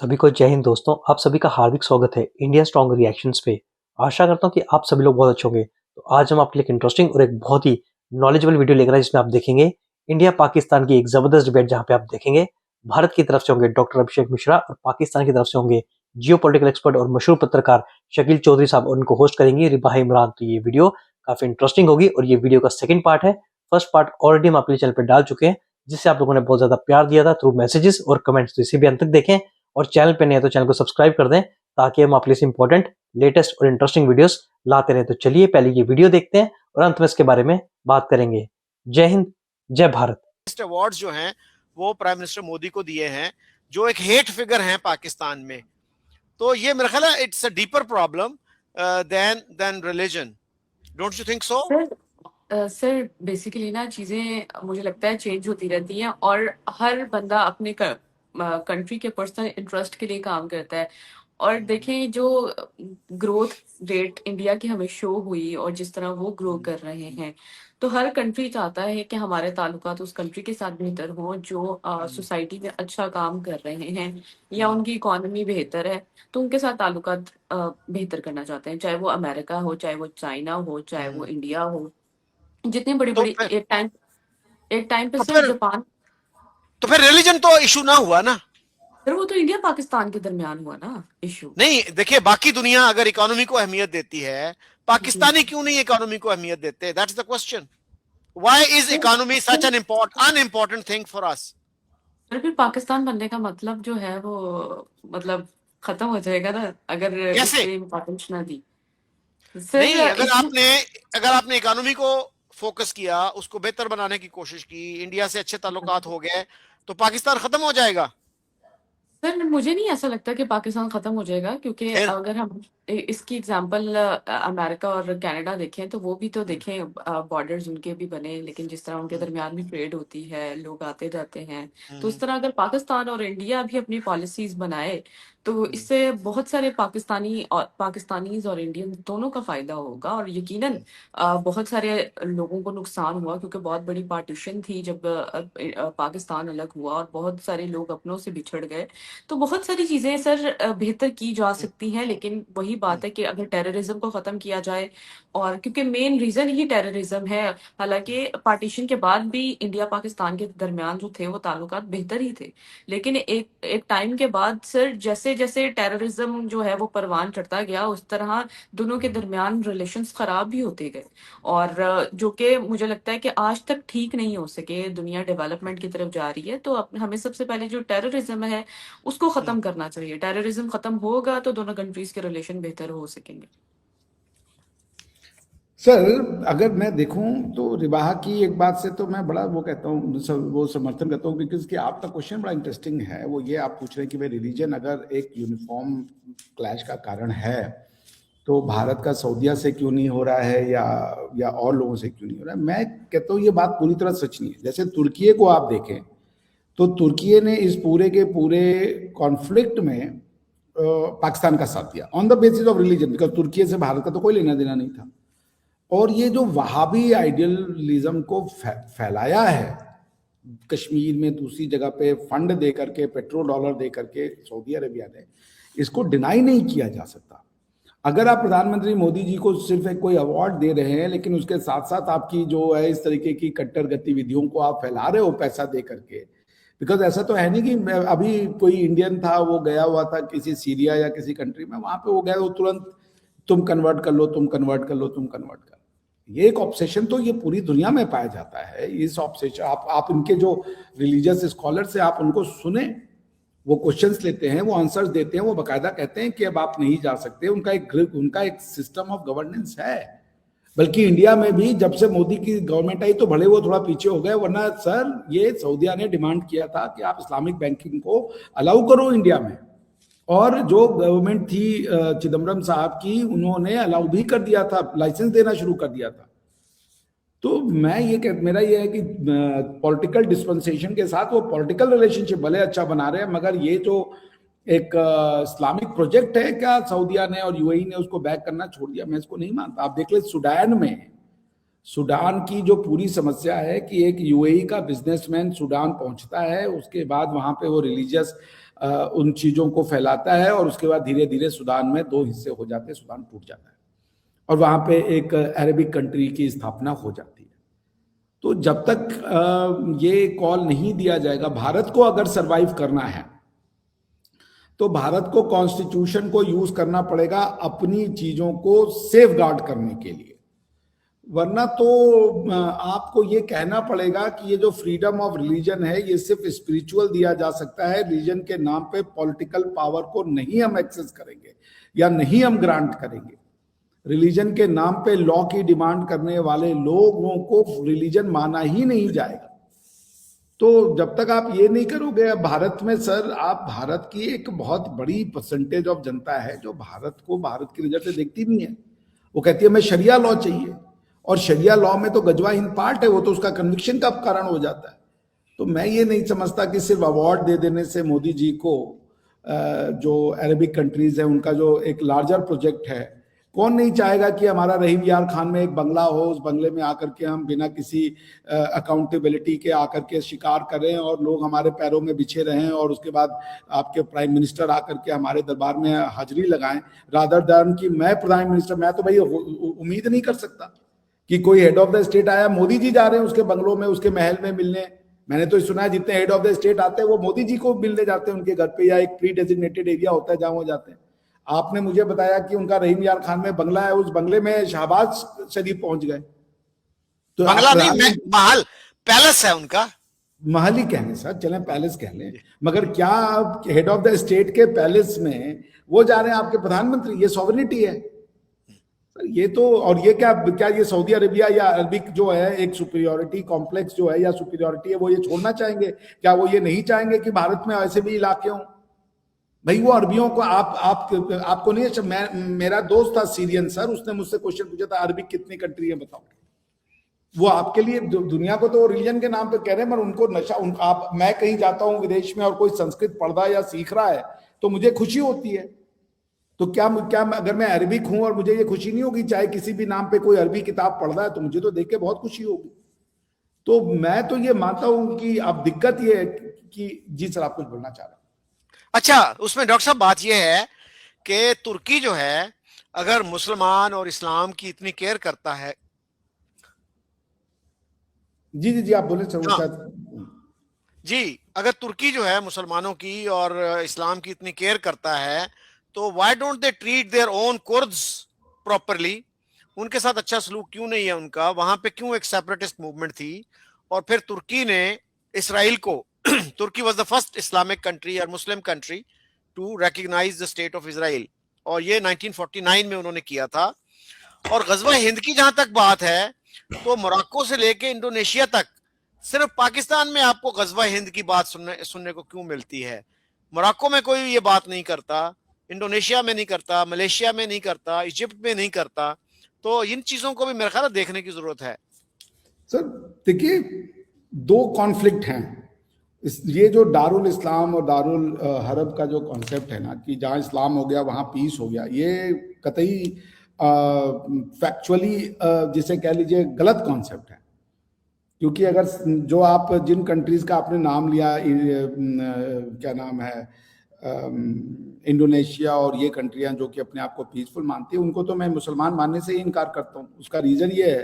सभी को जय हिंद दोस्तों। आप सभी का हार्दिक स्वागत है इंडिया स्ट्रॉन्ग रिएक्शंस पे। आशा करता हूँ कि आप सभी लोग बहुत अच्छे होंगे। तो आज हम आपके लिए एक इंटरेस्टिंग और एक बहुत ही नॉलेजेबल वीडियो लेकर आए, जिसमें आप देखेंगे इंडिया पाकिस्तान की एक जबरदस्त डिबेट, जहाँ पे आप देखेंगे भारत की तरफ से होंगे डॉक्टर अभिषेक मिश्रा और पाकिस्तान की तरफ से होंगे जियो पॉलिटिकल एक्सपर्ट और मशहूर पत्रकार शकील चौधरी साहब, और उनको होस्ट करेंगे रिबाह इमरान। तो ये वीडियो काफी इंटरेस्टिंग होगी और ये वीडियो का सेकंड पार्ट है। फर्स्ट पार्ट ऑलरेडी हम अपने चैनल पर डाल चुके हैं, जिससे आप लोगों ने बहुत ज्यादा प्यार दिया था थ्रू मैसेजेस और कमेंट्स। तो इसे भी अंत तक देखें और चैनल पे नए हैं तो चैनल को सब्सक्राइब कर दें, ताकि हम आपके लिए इंपॉर्टेंट लेटेस्ट और इंटरेस्टिंग वीडियोस लाते रहें। तो चलिए पहले ये वीडियो देखते हैं और अंत में इसके बारे में बात करेंगे। जय हिंद, जय भारत। अवार्ड्स जो हैं वो प्राइम मिनिस्टर मोदी को दिए हैं, जो एक हेट फिगर हैं पाकिस्तान में। तो ये मेरा ख्याल है it's a deeper problem than religion. Don't you think so? Sir basically ना चीज़ें मुझे लगता है चेंज होती रहती हैं और हर बंदा अपने कंट्री के पर्सनल इंटरेस्ट के लिए काम करता है। और देखें जो ग्रोथ रेट इंडिया की हमें शो हुई और जिस तरह वो ग्रो कर रहे हैं, तो हर कंट्री चाहता है कि हमारे ताल्लुकात उस कंट्री के साथ बेहतर हों जो सोसाइटी में अच्छा काम कर रहे हैं या उनकी इकोनॉमी बेहतर है, तो उनके साथ ताल्लुकात बेहतर करना चाहते हैं, चाहे वो अमेरिका हो, चाहे वो चाइना हो, चाहे वो इंडिया हो। जितने बड़ी तो बड़ी फिर एक टाइम पे तो सर फिर जापान। तो फिर रिलीजन तो इशू ना हुआ ना? फिर वो तो इंडिया पाकिस्तान के दरमियान हुआ ना इशू। नहीं, देखिए, बाकी दुनिया अगर इकोनॉमी को अहमियत देती है, जी पाकिस्तानी क्यों नहीं इकोनॉमी को अहमियत देते? That's the question. Why is sir, economy such an unimportant thing for us? फिर पाकिस्तान बनने का मतलब जो है वो मतलब खत्म हो जाएगा ना अगर कैसे? इससे इम्पोर्टेंस ना दी नहीं, सर। इसमें अगर आपने इकोनॉमी को फोकस किया, उसको बेहतर बनाने की कोशिश की, इंडिया से अच्छे ताल्लुकात हो गए, तो पाकिस्तान खत्म हो जाएगा? सर मुझे नहीं ऐसा लगता कि पाकिस्तान खत्म हो जाएगा, क्योंकि फिर अगर हम इसकी एग्जांपल अमेरिका और कनाडा देखें तो वो भी तो देखें, बॉर्डर्स उनके भी बने, लेकिन जिस तरह उनके दरमियान भी ट्रेड होती है, लोग आते जाते हैं। तो उस तरह अगर पाकिस्तान और इंडिया भी अपनी पॉलिसीज बनाए तो इससे बहुत सारे पाकिस्तानीज और इंडियन दोनों का फायदा होगा। और यकीनन बहुत सारे लोगों को नुकसान हुआ, क्योंकि बहुत बड़ी पार्टीशन थी जब पाकिस्तान अलग हुआ और बहुत सारे लोग अपनों से बिछड़ गए। तो बहुत सारी चीजें सर बेहतर की जा सकती हैं, लेकिन वही बात है कि अगर टेररिज्म को खत्म किया जाए, और क्योंकि मेन रीजन ही टेररिज्म है। हालांकि पार्टीशन के बाद भी इंडिया पाकिस्तान के दरमियान जो थे वो ताल्लुकात बेहतर ही थे, लेकिन एक एक टाइम के बाद सर जैसे जैसे टेररिज्म जो है वो परवान चढ़ता गया, उस तरह दोनों के दरमियान रिलेशंस खराब भी होते गए। और जो कि मुझे लगता है कि आज तक ठीक नहीं हो सके। दुनिया डेवलपमेंट की तरफ जा रही है, तो हमें सबसे पहले जो टेररिज्म है उसको खत्म करना चाहिए। टेररिज्म खत्म होगा तो दोनों कंट्रीज के रिलेशन बेहतर हो सकेंगे। सर अगर मैं देखूं तो रिबाहा की एक बात से तो मैं बड़ा वो कहता हूँ, वो समर्थन करता हूँ, बिकॉज कि आपका क्वेश्चन बड़ा इंटरेस्टिंग है। वो ये आप पूछ रहे हैं कि भाई रिलीजन अगर एक यूनिफॉर्म क्लैश का कारण है तो भारत का सऊदिया से क्यों नहीं हो रहा है या और लोगों से क्यों नहीं हो रहा है। मैं कहता हूँ ये बात पूरी तरह सच नहीं है। जैसे तुर्की को आप देखें तो तुर्की ने इस पूरे के पूरे कॉन्फ्लिक्ट में पाकिस्तान का साथ दिया on the basis of religion, because तुर्की से भारत का तो कोई लेना देना नहीं था। और ये जो वहाबी आइडियलिज्म को फैलाया है कश्मीर में, दूसरी जगह पे फंड दे करके, पेट्रोल डॉलर दे करके सऊदी अरेबिया ने, इसको डिनाई नहीं किया जा सकता। अगर आप प्रधानमंत्री मोदी जी को सिर्फ एक कोई अवार्ड दे रहे हैं, लेकिन उसके साथ साथ आपकी जो है इस तरीके की कट्टर गतिविधियों को आप फैला रहे हो पैसा दे करके, बिकॉज ऐसा तो है नहीं कि अभी कोई इंडियन था वो गया हुआ था किसी सीरिया या किसी कंट्री में, वहां पे वो गया, वो तुरंत तुम कन्वर्ट कर लो, तुम कन्वर्ट कर लो, तुम कन्वर्ट कर। ये एक ऑब्सेशन तो ये पूरी दुनिया में पाया जाता है। इस ऑब्सेशन आप इनके जो रिलीजियस स्कॉलर्स हैं आप उनको सुने, वो क्वेश्चंस लेते हैं, वो आंसर्स देते हैं, वो बकायदा कहते हैं कि अब आप नहीं जा सकते। उनका एक सिस्टम ऑफ गवर्नेंस है। बल्कि इंडिया में भी जब से मोदी की गवर्नमेंट आई तो भले वो थोड़ा पीछे हो गए, वरना सर ये सऊदिया ने डिमांड किया था कि आप इस्लामिक बैंकिंग को अलाउ करो इंडिया में, और जो गवर्नमेंट थी चिदम्बरम साहब की, उन्होंने अलाउ भी कर दिया था, लाइसेंस देना शुरू कर दिया था। तो मेरा ये है कि पॉलिटिकल डिस्पेंसेशन के साथ वो पॉलिटिकल रिलेशनशिप भले अच्छा बना रहे हैं, मगर ये जो एक इस्लामिक प्रोजेक्ट है क्या सऊदिया ने और यूएई ने उसको बैक करना छोड़ दिया, मैं इसको नहीं मानता। आप देख ले सूडान में, सूडान की जो पूरी समस्या है कि एक यूएई का बिजनेसमैन सूडान पहुंचता है, उसके बाद वहां पे वो रिलीजियस उन चीजों को फैलाता है और उसके बाद धीरे धीरे सूडान में 2 हिस्से हो जाते हैं, सूडान टूट जाता है और वहां पे एक अरेबिक कंट्री की स्थापना हो जाती है। तो जब तक ये कॉल नहीं दिया जाएगा, भारत को अगर सरवाइव करना है तो भारत को कॉन्स्टिट्यूशन को यूज करना पड़ेगा अपनी चीजों को सेफ गार्ड करने के लिए, वरना तो आपको ये कहना पड़ेगा कि ये जो फ्रीडम ऑफ रिलीजन है ये सिर्फ स्पिरिचुअल दिया जा सकता है, रिलीजन के नाम पे पॉलिटिकल पावर को नहीं हम एक्सेस करेंगे या नहीं हम ग्रांट करेंगे। रिलीजन के नाम पे लॉ की डिमांड करने वाले लोगों को रिलीजन माना ही नहीं जाएगा। तो जब तक आप ये नहीं करोगे, भारत में सर, आप भारत की एक बहुत बड़ी परसेंटेज ऑफ जनता है जो भारत को भारत की नजर से देखती नहीं है। वो कहती है हमें शरिया लॉ चाहिए, और शरिया लॉ में तो गजवा हिंद पार्ट है, वो तो उसका कन्विक्शन का कारण हो जाता है। तो मैं ये नहीं समझता कि सिर्फ अवार्ड दे देने से मोदी जी को जो अरेबिक कंट्रीज है उनका जो एक लार्जर प्रोजेक्ट है, कौन नहीं चाहेगा कि हमारा रहीम यार खान में एक बंगला हो, उस बंगले में आकर के हम बिना किसी अकाउंटेबिलिटी के आकर के शिकार करें और लोग हमारे पैरों में बिछे रहें, और उसके बाद आपके प्राइम मिनिस्टर आकर के हमारे दरबार में हाजिरी लगाएं, रादर देन कि मैं प्राइम मिनिस्टर, मैं तो भाई उम्मीद नहीं कर सकता कि कोई हेड ऑफ द स्टेट आया, मोदी जी जा रहे हैं उसके बंगलों में, उसके महल में मिलने। मैंने तो सुना है जितने हेड ऑफ द स्टेट आते हैं वो मोदी जी को मिलने जाते हैं उनके घर पे, या एक प्री डेजिग्नेटेड एरिया होता है जहां वो जाते हैं। आपने मुझे बताया कि उनका रहीम यार खान में बंगला है, उस बंगले में शहबाज शरीफ पहुंच गए। तो बंगला नहीं, महल, पैलेस है उनका। महल ही कह लें सर, चलें पैलेस कह लें, मगर क्या हेड ऑफ द स्टेट के पैलेस में वो जा रहे हैं आपके प्रधानमंत्री? ये सॉवरेनिटी है ये तो। और ये क्या ये सऊदी अरेबिया या अरबिक जो है एक सुपीरियोरिटी कॉम्प्लेक्स जो है या सुपीरियोरिटी है, वो ये छोड़ना चाहेंगे? क्या वो ये नहीं चाहेंगे कि भारत में ऐसे भी इलाके हों? भाई वो अरबियों को आपको नहीं, मेरा दोस्त था सीरियन सर, उसने मुझसे क्वेश्चन पूछा था अरबिक कितनी कंट्री है बताओ। वो आपके लिए दुनिया को तो रिलीजन के नाम पे कह रहे हैं, मगर उनको नशा, मैं कहीं जाता हूं विदेश में और कोई संस्कृत पढ़ रहा है या सीख रहा है तो मुझे खुशी होती है। तो क्या अगर मैं अरबिक हूं और मुझे ये खुशी नहीं होगी? चाहे किसी भी नाम पे कोई अरबी किताब पढ़ रहा है तो मुझे तो देख के बहुत खुशी होगी। तो मैं तो ये मानता हूं कि अब दिक्कत ये है कि जी सर आप कुछ बोलना चाह रहे हैं। अच्छा, उसमें डॉक्टर साहब बात यह है कि तुर्की जो है अगर मुसलमान और इस्लाम की इतनी केयर करता है। जी जी जी आप बोले सर। हाँ, जी, अगर तुर्की जो है मुसलमानों की और इस्लाम की इतनी केयर करता है तो why don't they treat their own Kurds properly? उनके साथ अच्छा सलूक क्यों नहीं है उनका? वहां पे क्यों एक सेपरेटिस्ट मूवमेंट थी? और फिर तुर्की ने इसराइल को Turkey was the first Islamic country और Muslim country to recognise the state of Israel, और ये 1949 में उन्होंने किया था। और गजवा हिंद की जहां तक बात है तो मोरक्को से लेके इंडोनेशिया तक सिर्फ पाकिस्तान में आपको गजवा हिंद की बात सुनने को क्यों मिलती है? मोरक्को में कोई ये बात नहीं करता, इंडोनेशिया में नहीं करता, मलेशिया में नहीं करता, इजिप्ट में नहीं करता। तो इन चीजों को भी मेरे ख्याल देखने की जरूरत है। सर देखिए, दो कॉन्फ्लिक्ट हैं। ये जो दारुल इस्लाम और दारुल हरब का जो कॉन्सेप्ट है ना, कि जहां इस्लाम हो गया वहां पीस हो गया, ये कतई फैक्चुअली जिसे कह लीजिए गलत कॉन्सेप्ट है। क्योंकि अगर जो आप जिन कंट्रीज का आपने नाम लिया, क्या नाम है, इंडोनेशिया और ये कंट्रियां जो कि अपने आप को पीसफुल मानती है, उनको तो मैं मुसलमान मानने से ही इनकार करता हूँ। उसका रीजन ये है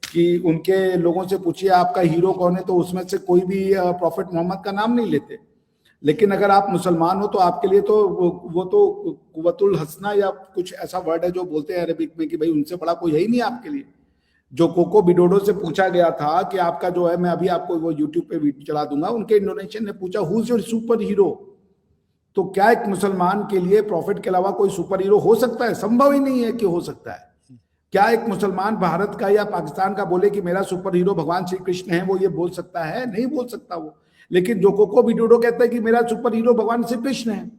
कि उनके लोगों से पूछिए आपका हीरो कौन है, तो उसमें से कोई भी प्रॉफिट मोहम्मद का नाम नहीं लेते। लेकिन अगर आप मुसलमान हो तो आपके लिए तो वो तो कुव्वतुल हसना या कुछ ऐसा वर्ड है जो बोलते हैं अरबिक में कि भाई उनसे बड़ा कोई है ही नहीं आपके लिए। जो कोको विडोडो से पूछा गया था कि आपका जो है, मैं अभी आपको वो यूट्यूब पे वीडियो चला दूंगा, उनके इंडोनेशियन ने पूछा who is your super hero. तो क्या एक मुसलमान के लिए प्रॉफिट के अलावा कोई सुपर हीरो हो सकता है? संभव ही नहीं है कि हो सकता है। क्या एक मुसलमान भारत का या पाकिस्तान का बोले कि मेरा सुपर हीरो भगवान श्री कृष्ण है, वो ये बोल सकता है? नहीं बोल सकता वो। लेकिन जो कोको विडोडो कहता है कि मेरा सुपर हीरो भगवान श्री कृष्ण है।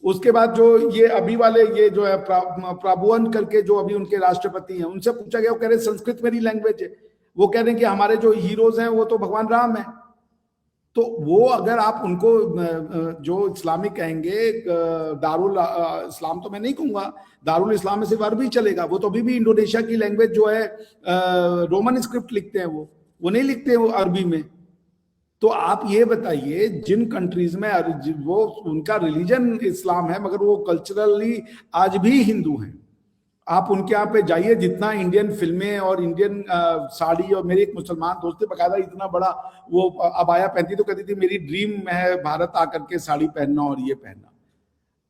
उसके बाद जो ये अभी वाले ये जो है प्राबुअन करके जो अभी उनके राष्ट्रपति हैं, उनसे पूछा गया, वो कह रहे संस्कृत मेरी लैंग्वेज है। वो कह रहे हैं कि हमारे जो हीरोज हैं वो तो भगवान राम है। तो वो अगर आप उनको जो इस्लामिक कहेंगे, दारुल इस्लाम तो मैं नहीं कहूंगा, दारुल इस्लाम में सिर्फ अरबी चलेगा। वो तो अभी भी इंडोनेशिया की लैंग्वेज जो है रोमन स्क्रिप्ट लिखते हैं, वो नहीं लिखते वो अरबी में। तो आप ये बताइए, जिन कंट्रीज में वो उनका रिलीजन इस्लाम है मगर वो कल्चरली आज भी हिंदू हैं, आप उनके यहाँ पे जाइए, जितना इंडियन फिल्में और इंडियन साड़ी, और मेरे एक मुसलमान दोस्त थे बकायदा इतना बड़ा वो अबाया पहनती तो कहती थी मेरी ड्रीम है भारत आकर के साड़ी पहनना और ये पहनना।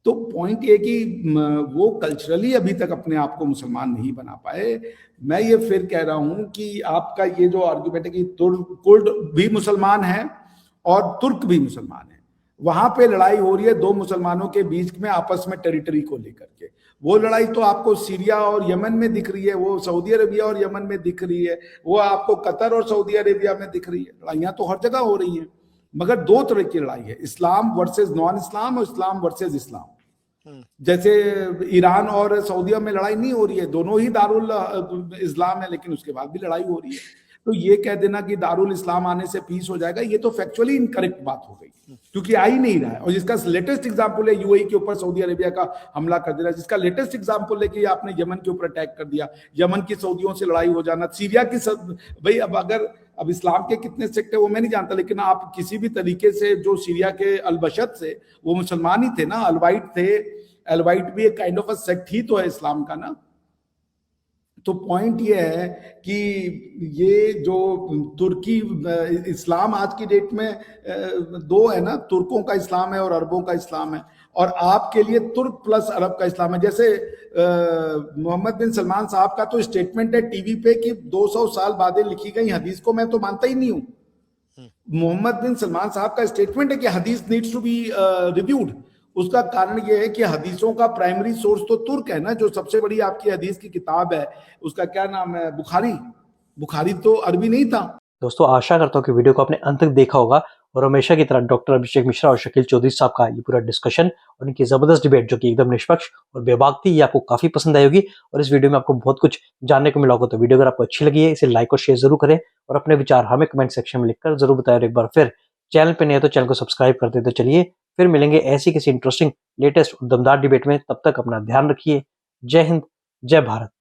तो पॉइंट ये कि वो कल्चरली अभी तक अपने आप को मुसलमान नहीं बना पाए। मैं ये फिर कह रहा हूं कि आपका ये जो आर्ग्यूमेंट है कि कुर्द भी मुसलमान है और तुर्क भी मुसलमान है, वहां पे लड़ाई हो रही है दो मुसलमानों के बीच में आपस में टेरिटरी को लेकर के। वो लड़ाई तो आपको सीरिया और यमन में दिख रही है, वो सऊदी अरेबिया और यमन में दिख रही है, वो आपको कतर और सऊदी अरेबिया में दिख रही है। लड़ाइयां तो हर जगह हो रही हैं, मगर दो तरह की लड़ाई है, इस्लाम वर्सेस नॉन इस्लाम और इस्लाम वर्सेस इस्लाम। जैसे ईरान और सऊदीया में लड़ाई नहीं हो रही है, दोनों ही दारुल इस्लाम है, लेकिन उसके बाद भी लड़ाई हो रही है। तो ये कह देना कि दारुल इस्लाम आने से पीस हो जाएगा, ये तो फैक्चुअली इनकरेक्ट बात हो गई, क्योंकि आ ही नहीं रहा है। और जिसका लेटेस्ट एग्जांपल है यूएई के ऊपर सऊदी अरेबिया का हमला कर देना, जिसका लेटेस्ट एग्जांपल है कि आपने यमन के ऊपर अटैक कर दिया, यमन की सऊदियों से लड़ाई हो जाना, सीरिया की भाई अब इस्लाम के कितने सेक्ट है वो मैं नहीं जानता, लेकिन आप किसी भी तरीके से जो सीरिया के अलबशत से वो मुसलमान ही थे ना, अलवाइट थे, अलवाइट भी एक काइंड ऑफ अ सेक्ट ही तो है इस्लाम का ना। तो पॉइंट ये है कि ये जो तुर्की इस्लाम आज की डेट में दो है ना, तुर्कों का इस्लाम है और अरबों का इस्लाम है, और आपके लिए तुर्क प्लस अरब का इस्लाम है। जैसे मोहम्मद बिन सलमान साहब का तो स्टेटमेंट है टीवी पे कि 200 साल बाद लिखी गई हदीस को मैं तो मानता ही नहीं हूं। मोहम्मद बिन सलमान साहब का स्टेटमेंट है कि हदीस नीड्स टू बी रिव्यूड। उसका कारण यह है कि हदीसों का प्राइमरी सोर्स तो तुर्क है ना, जो सबसे बड़ी आपकी हदीस की किताब है उसका क्या नाम है, बुखारी तो अरबी नहीं था। दोस्तों आशा करता हूँ कि वीडियो को आपने अंत तक देखा होगा और हमेशा की तरह डॉक्टर अभिषेक मिश्रा और शकील चौधरी साहब का ये पूरा डिस्कशन और इनकी जबरदस्त डिबेट जो कि एकदम निष्पक्ष और बेबाक थी, ये आपको काफी पसंद आई होगी और इस वीडियो में आपको बहुत कुछ जानने को मिला होगा। तो वीडियो अगर आपको अच्छी लगी है इसे लाइक और शेयर जरूर करें और अपने विचार हमें कमेंट सेक्शन में लिखकर जरूर बताएं। और एक बार फिर चैनल पे नहीं है तो चैनल को सब्सक्राइब कर दे। तो चलिए फिर मिलेंगे ऐसी किसी इंटरेस्टिंग लेटेस्ट और दमदार डिबेट में, तब तक अपना ध्यान रखिए। जय हिंद, जय भारत।